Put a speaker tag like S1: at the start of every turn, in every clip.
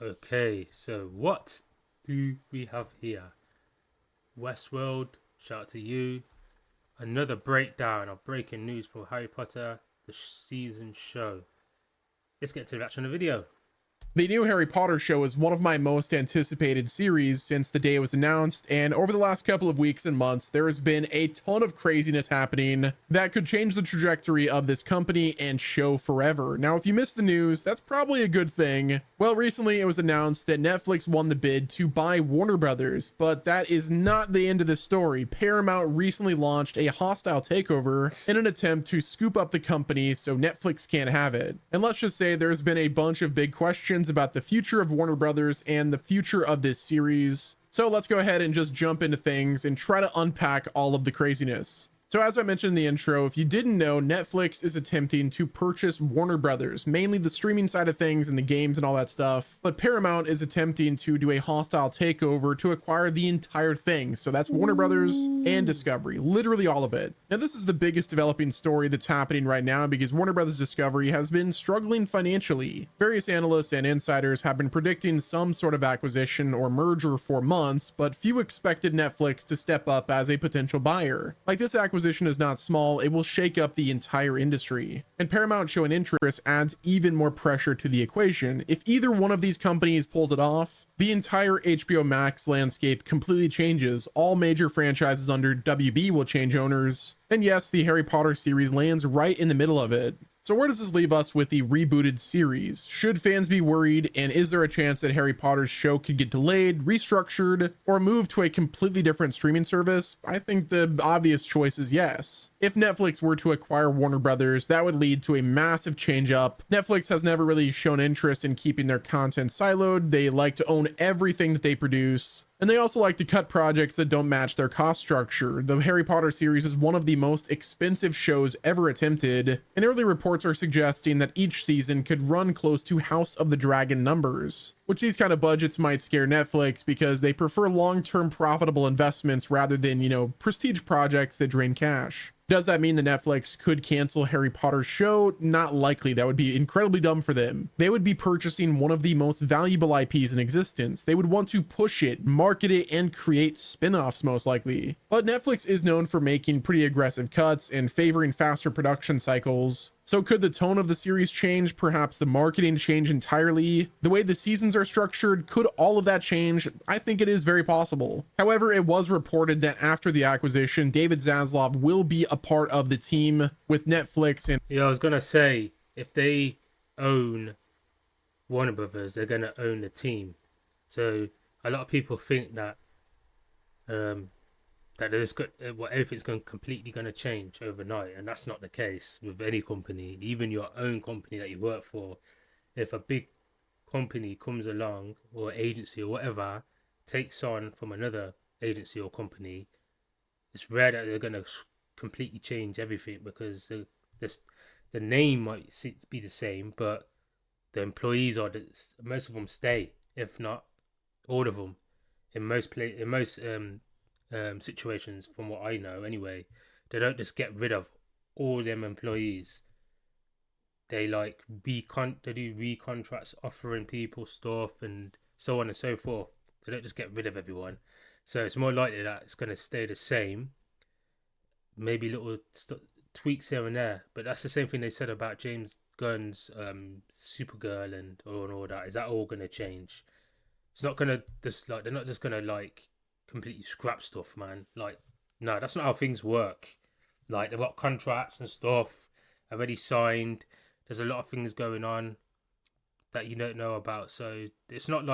S1: Okay, so what do we have here? Westworld, shout out to you. Another breakdown of breaking news for Harry Potter, the season show. Let's get to the reaction of the video.
S2: The new Harry Potter show is one of my most anticipated series since the day it was announced, and over the last couple of weeks and months, there has been a ton of craziness happening that could change the trajectory of this company and show forever. Now, if you missed the news, that's probably a good thing. Well, recently it was announced that Netflix won the bid to buy Warner Brothers, but that is not the end of the story. Paramount recently launched a hostile takeover in an attempt to scoop up the company so Netflix can't have it. And let's just say there's been a bunch of big questions about the future of Warner Brothers and the future of this series. So let's go ahead and just jump into things and try to unpack all of the craziness. So as I mentioned in the intro, if you didn't know, Netflix is attempting to purchase Warner Brothers, mainly the streaming side of things and the games and all that stuff. But Paramount is attempting to do a hostile takeover to acquire the entire thing. So that's Warner Brothers and Discovery, literally all of it. Now, this is the biggest developing story that's happening right now because Warner Brothers Discovery has been struggling financially. Various analysts and insiders have been predicting some sort of acquisition or merger for months, but few expected Netflix to step up as a potential buyer. Like, this acquisition is not small, it will shake up the entire industry. And Paramount showing interest adds even more pressure to the equation. If either one of these companies pulls it off, the entire HBO Max landscape completely changes. All major franchises under WB will change owners. And yes, the Harry Potter series lands right in the middle of it. So where does this leave us with the rebooted series? Should fans be worried, and is there a chance that Harry Potter's show could get delayed, restructured, or moved to a completely different streaming service? I think the obvious choice is yes. If Netflix were to acquire Warner Brothers, that would lead to a massive change up. Netflix has never really shown interest in keeping their content siloed. They like to own everything that they produce. And they also like to cut projects that don't match their cost structure. The Harry Potter series is one of the most expensive shows ever attempted, and early reports are suggesting that each season could run close to House of the Dragon numbers. Which these kind of budgets might scare Netflix because they prefer long-term profitable investments rather than, prestige projects that drain cash. Does that mean that Netflix could cancel Harry Potter's show? Not likely. That would be incredibly dumb for them. They would be purchasing one of the most valuable IPs in existence. They would want to push it, market it, and create spin-offs most likely. But Netflix is known for making pretty aggressive cuts and favoring faster production cycles. So could the tone of the series change? Perhaps the marketing change entirely? The way the seasons are structured, could all of that change? I think it is very possible. However, it was reported that after the acquisition, David Zaslav will be a part of the team with Netflix. And
S1: Yeah, I was gonna say, if they own Warner Brothers, they're gonna own the team. So a lot of people think that everything's going completely going to change overnight, and that's not the case with any company, even your own company that you work for. If a big company comes along, or agency or whatever, takes on from another agency or company, it's rare that they're going to completely change everything, because the name might be the same, but the employees most of them stay, if not all of them. In most situations, from what I know anyway, they don't just get rid of all them employees. They they do recontracts, offering people stuff and so on and so forth. They don't just get rid of everyone. So it's more likely that it's going to stay the same, maybe little tweaks here and there. But that's the same thing they said about James Gunn's Supergirl and all that. Is that all going to change? It's not going to just they're not just going to completely scrap stuff, man. No, that's not how things work. They've got contracts and stuff already signed. There's a lot of things going on that you don't know about. So it's not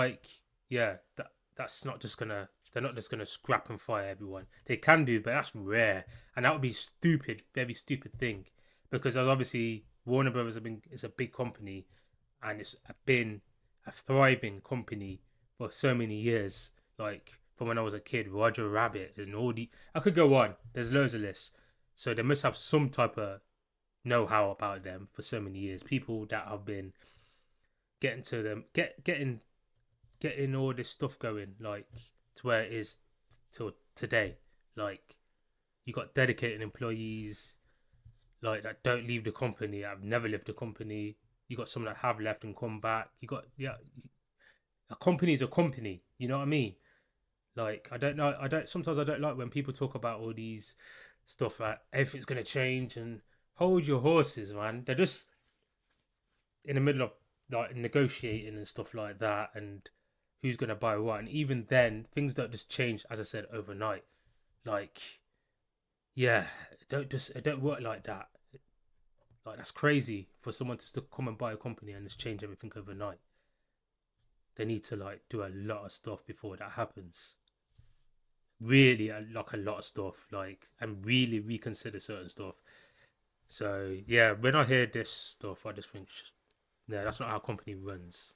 S1: that's not just gonna they're not just gonna scrap and fire everyone. They can do, but that's rare, and that would be stupid, very stupid thing, because obviously Warner Brothers is a big company, and it's been a thriving company for so many years. From when I was a kid, Roger Rabbit and I could go on. There's loads of lists. So they must have some type of know-how about them for so many years. People that have been getting to them, getting all this stuff going, to where it is till today. You got dedicated employees, that don't leave the company. I've never left the company. You got some that have left and come back. You got a company is a company. You know what I mean? Like I don't know. I don't. Sometimes I don't like when people talk about all these stuff like everything's gonna change and hold your horses, man. They're just in the middle of like negotiating and stuff like that, and who's gonna buy what. And even then, things don't just change, as I said, overnight. Like, yeah, it don't work like that. Like that's crazy for someone to still come and buy a company and just change everything overnight. They need to like do a lot of stuff before that happens. Really, like a lot of stuff, like and really reconsider certain stuff. So yeah, when I hear this stuff, I just think, yeah, that's not how a company runs.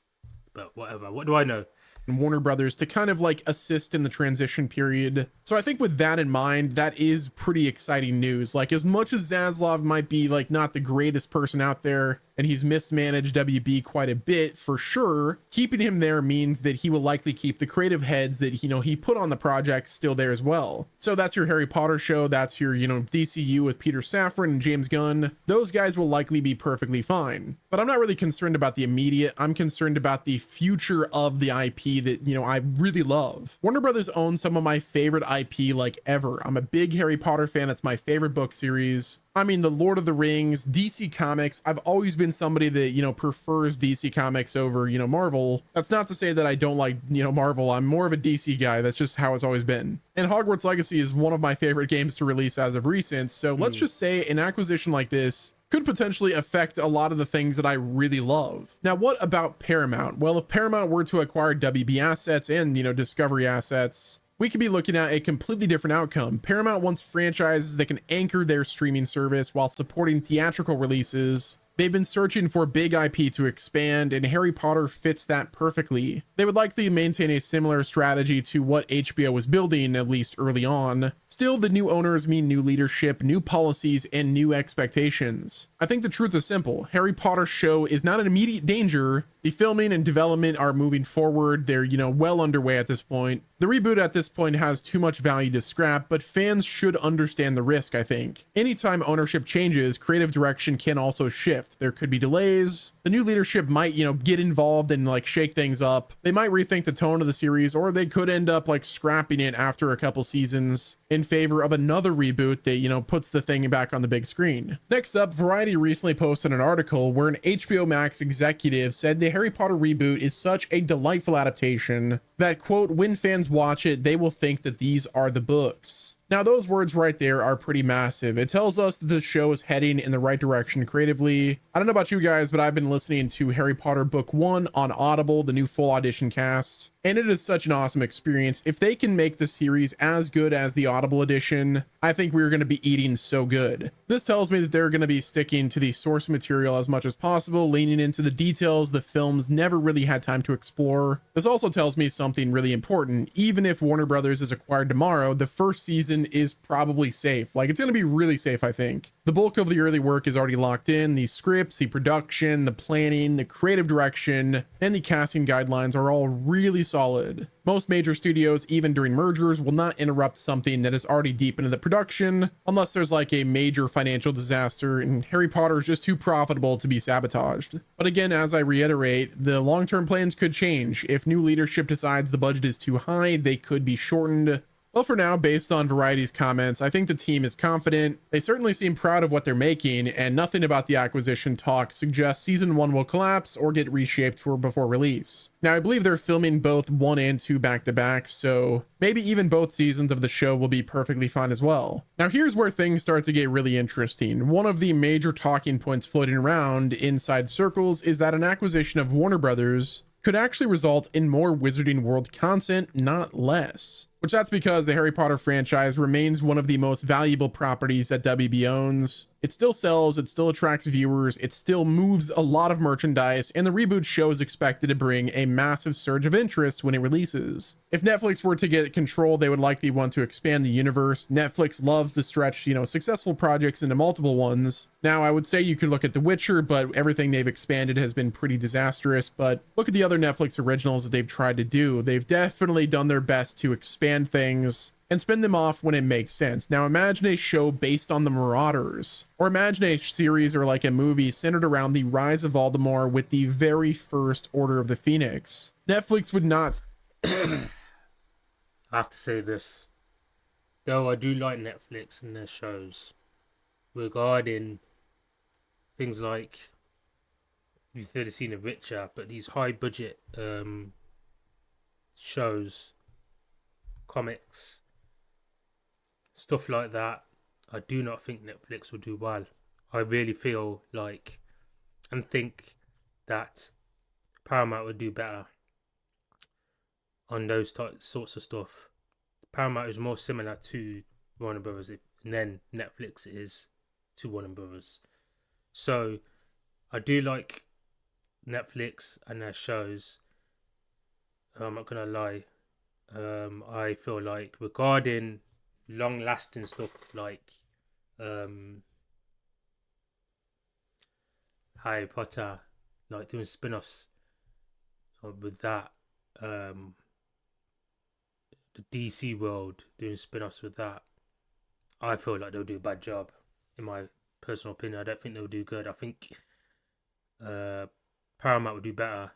S1: But whatever. What do I know?
S2: And Warner Brothers to kind of like assist in the transition period. So I think with that in mind, that is pretty exciting news. Like as much as Zaslav might be like not the greatest person out there, and he's mismanaged WB quite a bit for sure, keeping him there means that he will likely keep the creative heads that he put on the project still there as well. So that's your Harry Potter show, that's your DCU with Peter Safran and James Gunn. Those guys will likely be perfectly fine. But I'm not really concerned about the immediate. I'm concerned about the future of the IP that I really love. Warner Brothers owns some of my favorite IP like ever. I'm a big Harry Potter fan. It's my favorite book series. I mean, the Lord of the Rings, DC Comics. I've always been somebody that, prefers DC Comics over, Marvel. That's not to say that I don't like, Marvel. I'm more of a DC guy. That's just how it's always been. And Hogwarts Legacy is one of my favorite games to release as of recent. So let's just say an acquisition like this could potentially affect a lot of the things that I really love. Now, what about Paramount? Well, if Paramount were to acquire WB assets and, Discovery assets, we could be looking at a completely different outcome. Paramount wants franchises that can anchor their streaming service while supporting theatrical releases. They've been searching for big IP to expand, and Harry Potter fits that perfectly. They would likely maintain a similar strategy to what HBO was building, at least early on. Still, the new owners mean new leadership, new policies, and new expectations. I think the truth is simple. Harry Potter show is not in immediate danger. The filming and development are moving forward. They're, well underway at this point. The reboot at this point has too much value to scrap, but fans should understand the risk, I think. Anytime ownership changes, creative direction can also shift. There could be delays. The new leadership might, get involved and like shake things up. They might rethink the tone of the series, or they could end up like scrapping it after a couple seasons in favor of another reboot that, puts the thing back on the big screen. Next up, Variety recently posted an article where an HBO Max executive said the Harry Potter reboot is such a delightful adaptation that, quote, when fans watch it, they will think that these are the books. Now, those words right there are pretty massive. It tells us that the show is heading in the right direction creatively. I don't know about you guys, but I've been listening to Harry Potter Book 1 on Audible, the new full audition cast, and it is such an awesome experience. If they can make the series as good as the Audible edition, I think we're going to be eating so good. This tells me that they're going to be sticking to the source material as much as possible, leaning into the details the films never really had time to explore. This also tells me something really important. Even if Warner Brothers is acquired tomorrow, the first season is probably safe. Like, it's going to be really safe, I think. The bulk of the early work is already locked in. The scripts, the production, the planning, the creative direction, and the casting guidelines are all really solid. Most major studios, even during mergers, will not interrupt something that is already deep into the production unless there's like a major financial disaster and Harry Potter is just too profitable to be sabotaged. But again, as I reiterate, the long-term plans could change. If new leadership decides the budget is too high, they could be shortened. Well, for now, based on Variety's comments, I think the team is confident. They certainly seem proud of what they're making, and nothing about the acquisition talk suggests season 1 will collapse or get reshaped for before release. Now, I believe they're filming both 1 and 2 back-to-back, so maybe even both seasons of the show will be perfectly fine as well. Now, here's where things start to get really interesting. One of the major talking points floating around inside circles is that an acquisition of Warner Brothers could actually result in more Wizarding World content, not less. Which that's because the Harry Potter franchise remains one of the most valuable properties that WB owns. It still sells, it still attracts viewers, it still moves a lot of merchandise, and the reboot show is expected to bring a massive surge of interest when it releases. If Netflix were to get control, they would likely want to expand the universe. Netflix loves to stretch, successful projects into multiple ones. Now, I would say you could look at The Witcher, but everything they've expanded has been pretty disastrous. But look at the other Netflix originals that they've tried to do. They've definitely done their best to expand things and spin them off when it makes sense. Now imagine a show based on the Marauders, or imagine a series or like a movie centered around the rise of Voldemort with the very first Order of the Phoenix. Netflix would not.
S1: I have to say this, though I do like Netflix and their shows regarding things like, you've heard of seen The Witcher, but these high budget shows, comics, stuff like that, I do not think Netflix will do well. I really feel like and think that Paramount would do better on those sorts of stuff. Paramount is more similar to Warner Brothers, and then Netflix is to Warner Brothers. So I do like Netflix and their shows. I'm not gonna lie. I feel like regarding long-lasting stuff like Harry Potter, like doing spin-offs with that, the DC world doing spin-offs with that, I feel like they'll do a bad job. In my personal opinion, I don't think they'll do good. I think Paramount would do better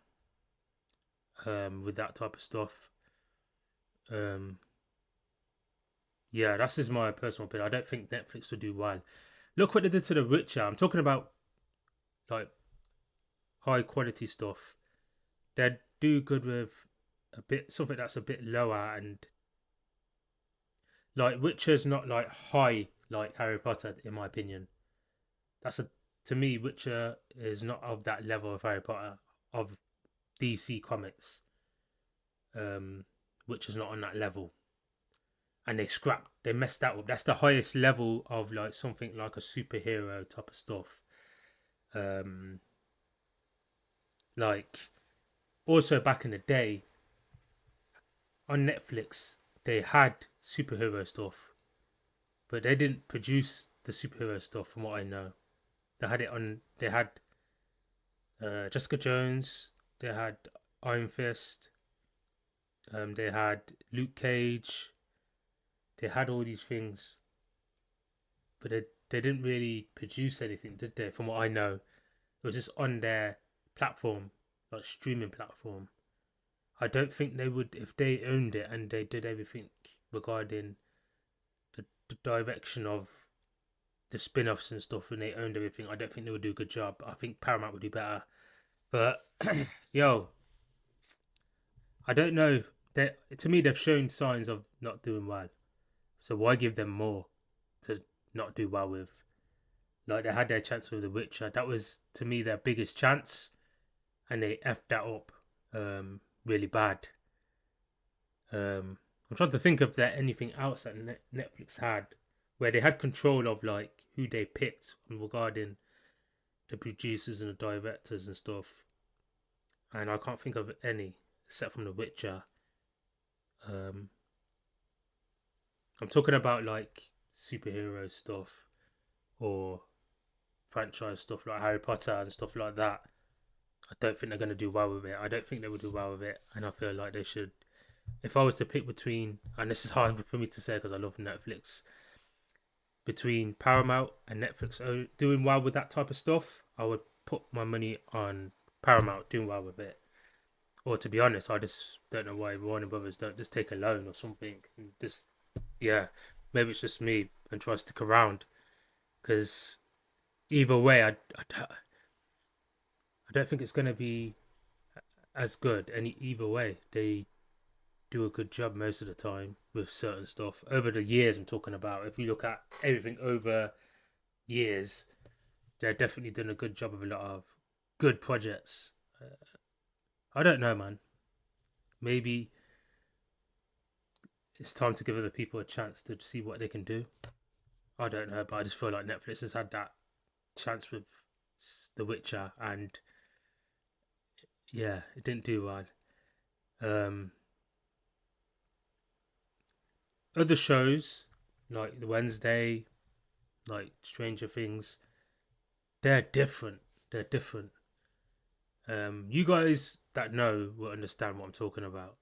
S1: with that type of stuff. Yeah, that's just my personal opinion. I don't think Netflix will do well. Look what they did to The Witcher. I'm talking about like high quality stuff. They do good with a bit something that's a bit lower, and like Witcher's not like high like Harry Potter in my opinion. That's a To me, Witcher is not of that level of Harry Potter of DC comics. Witcher's not on that level, and they messed that up. That's the highest level of like something like a superhero type of stuff. Um, like also back in the day on Netflix, they had superhero stuff, but they didn't produce the superhero stuff. From what I know, they had it on. They had Jessica Jones. They had Iron Fist. They had Luke Cage. They had all these things, but they didn't really produce anything, did they? From what I know, it was just on their platform, like streaming platform. I don't think they would, if they owned it and they did everything regarding the direction of the spin-offs and stuff, and they owned everything. I don't think they would do a good job. I think Paramount would do better. But yo, I don't know. To me, they've shown signs of not doing well. So why give them more to not do well with? Like they had their chance with The Witcher. That was to me their biggest chance, and they effed that up really bad. I'm trying to think of there anything else that Netflix had where they had control of like who they picked regarding the producers and the directors and stuff. And I can't think of any except from The Witcher. I'm talking about like superhero stuff or franchise stuff like Harry Potter and stuff like that. I don't think they're going to do well with it. I don't think they will do well with it, and I feel like they should. If I was to pick between, and this is hard for me to say because I love Netflix, between Paramount and Netflix doing well with that type of stuff, I would put my money on Paramount doing well with it. Or to be honest, I just don't know why Warner Brothers don't just take a loan or something and just, yeah, maybe it's just me and try to stick around because either way, I don't think it's going to be as good. And either way, they do a good job most of the time with certain stuff. Over the years, I'm talking about. If you look at everything over years, they're definitely done a good job of a lot of good projects. I don't know, man. Maybe it's time to give other people a chance to see what they can do. I don't know, but I just feel like Netflix has had that chance with The Witcher, and yeah, it didn't do well. Other shows like the Wednesday, like Stranger Things, they're different. They're different. You guys that know will understand what I'm talking about.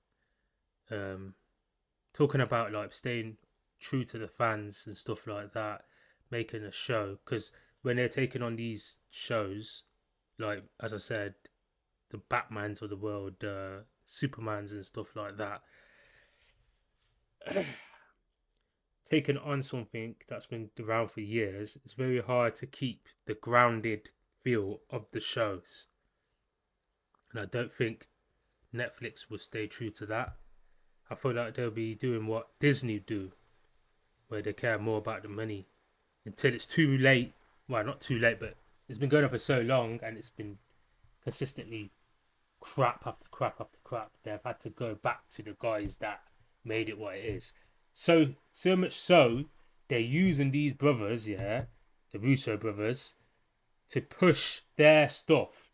S1: talking about like staying true to the fans and stuff like that, making a show. Because when they're taking on these shows, like as I said, the Batmans of the world, Supermans and stuff like that, taking on something that's been around for years, it's very hard to keep the grounded feel of the shows. And I don't think Netflix will stay true to that. I feel like they'll be doing what Disney do, where they care more about the money until it's too late. Well, not too late, but it's been going on for so long and it's been consistently crap after crap after crap. They've had to go back to the guys that made it what it is. So much so, they're using these brothers, yeah, the Russo brothers, to push their stuff.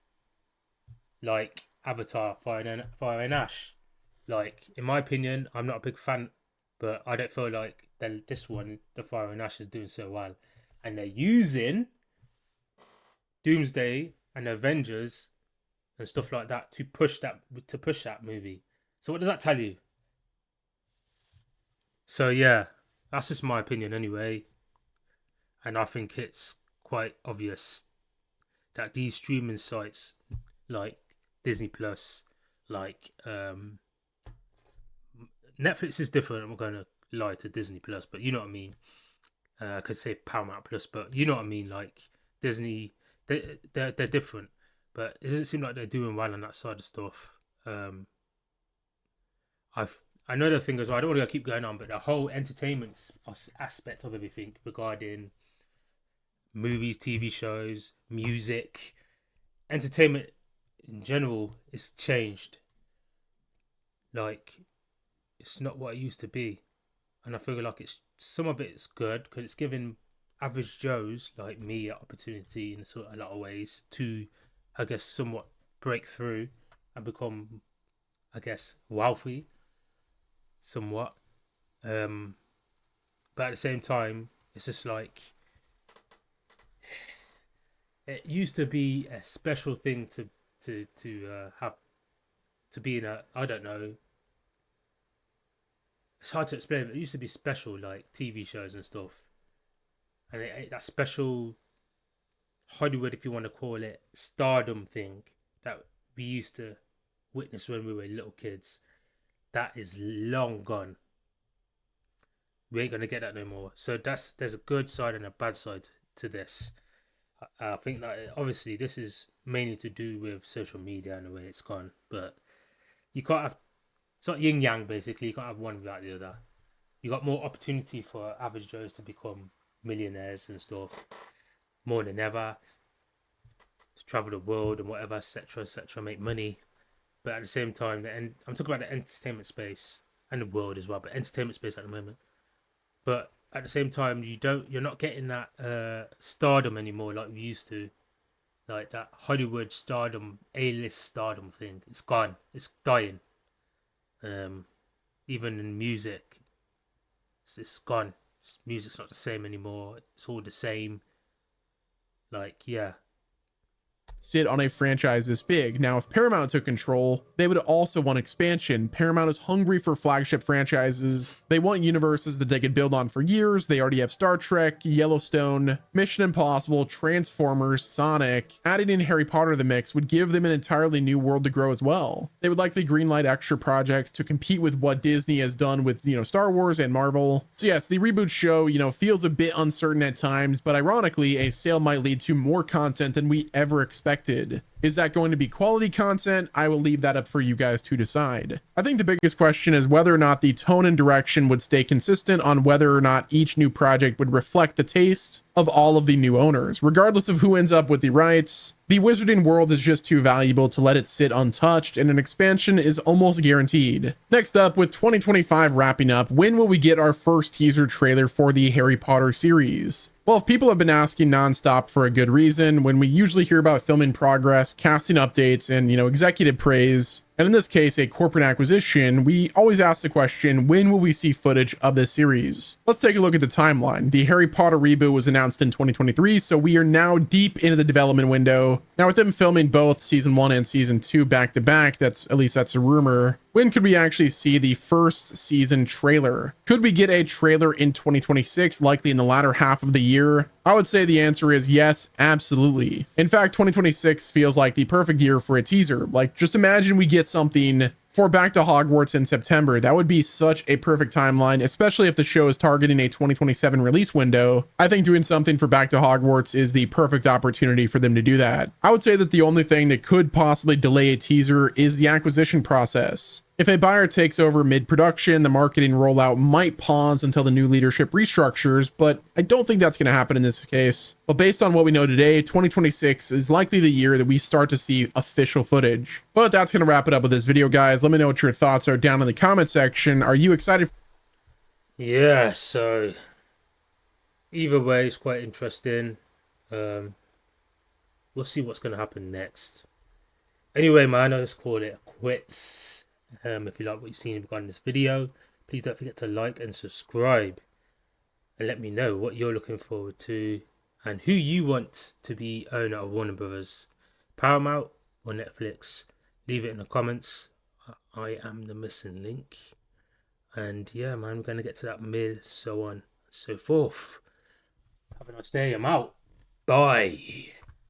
S1: Like Avatar, Fire and Ash. Like, in my opinion, I'm not a big fan, but I don't feel like this one, the Fire and Ash, is doing so well. And they're using Doomsday and Avengers and stuff like that to push that movie. So what does that tell you? So yeah, that's just my opinion anyway. And I think it's quite obvious that these streaming sites like Disney Plus, like Netflix is different. I'm going to lie to Disney Plus, but you know what I mean. I could say Paramount Plus, but you know what I mean. Like Disney, they're different, but it doesn't seem like they're doing well on that side of stuff. Another thing as well, I don't want to keep going on, but the whole entertainment aspect of everything regarding movies, TV shows, music, entertainment in general is changed. Like, it's not what it used to be. And I feel like some of it's good because it's giving average Joes like me an opportunity in a lot of ways to, I guess, somewhat break through and become, I guess, wealthy somewhat. But at the same time, it's just like it used to be a special thing to have, to be in a, I don't know, it's hard to explain, but it used to be special, like TV shows and stuff, and that special Hollywood, if you want to call it, stardom thing that we used to witness when we were little kids, that is long gone. We ain't gonna get that no more. So there's a good side and a bad side to this. I think that obviously this is mainly to do with social media and the way it's gone, but you can't have, it's not yin yang basically. You can't have one without the other. You got more opportunity for average Joes to become millionaires and stuff more than ever, to travel the world and whatever, etc., make money. But at the same time, I'm talking about the entertainment space and the world as well, but entertainment space at the moment. But at the same time, you're not getting that stardom anymore like we used to, like that Hollywood stardom, A-list stardom thing. It's gone. It's dying. Even in music, it's gone. Music's not the same anymore. It's all the same. Like, yeah.
S2: Sit on a franchise this big. Now, if Paramount took control, they would also want expansion. Paramount is hungry for flagship franchises. They want universes that they could build on for years. They already have Star Trek, Yellowstone, Mission Impossible, Transformers, Sonic. Adding in Harry Potter to the mix would give them an entirely new world to grow as well. They would likely greenlight extra projects to compete with what Disney has done with, Star Wars and Marvel. So yes, the reboot show, feels a bit uncertain at times, but ironically, a sale might lead to more content than we ever expected. Is that going to be quality content? I will leave that up for you guys to decide. I think the biggest question is whether or not the tone and direction would stay consistent on whether or not each new project would reflect the taste of all of the new owners. Regardless of who ends up with the rights, the wizarding world is just too valuable to let it sit untouched, and an expansion is almost guaranteed. Next up, with 2025 wrapping up, when will we get our first teaser trailer for the Harry Potter series? Well, if people have been asking nonstop for a good reason, when we usually hear about film in progress, casting updates, and, executive praise, and in this case, a corporate acquisition, we always ask the question, when will we see footage of this series? Let's take a look at the timeline. The Harry Potter reboot was announced in 2023, so we are now deep into the development window. Now, with them filming both season 1 and season 2 back to back, that's a rumor, When could we actually see the first season trailer? Could we get a trailer in 2026, likely in the latter half of the year? I would say the answer is yes, absolutely. In fact, 2026 feels like the perfect year for a teaser. Like, just imagine we get something for Back to Hogwarts in September. That would be such a perfect timeline, especially if the show is targeting a 2027 release window. I think doing something for Back to Hogwarts is the perfect opportunity for them to do that. I would say that the only thing that could possibly delay a teaser is the acquisition process. If a buyer takes over mid-production, the marketing rollout might pause until the new leadership restructures, but I don't think that's going to happen in this case. But based on what we know today, 2026 is likely the year that we start to see official footage. But that's going to wrap it up with this video, guys. Let me know what your thoughts are down in the comment section. Are you excited?
S1: Yeah, so either way, it's quite interesting. We'll see what's going to happen next. Anyway, man, I'll just call it quits. If you like what you've seen regarding this video, please don't forget to like and subscribe, and let me know what you're looking forward to and who you want to be owner of Warner Brothers, Paramount or Netflix. Leave it in the comments. I am the missing link. And yeah, man, we're going to get to that mid, so on and so forth. Have a nice day. I'm out. Bye.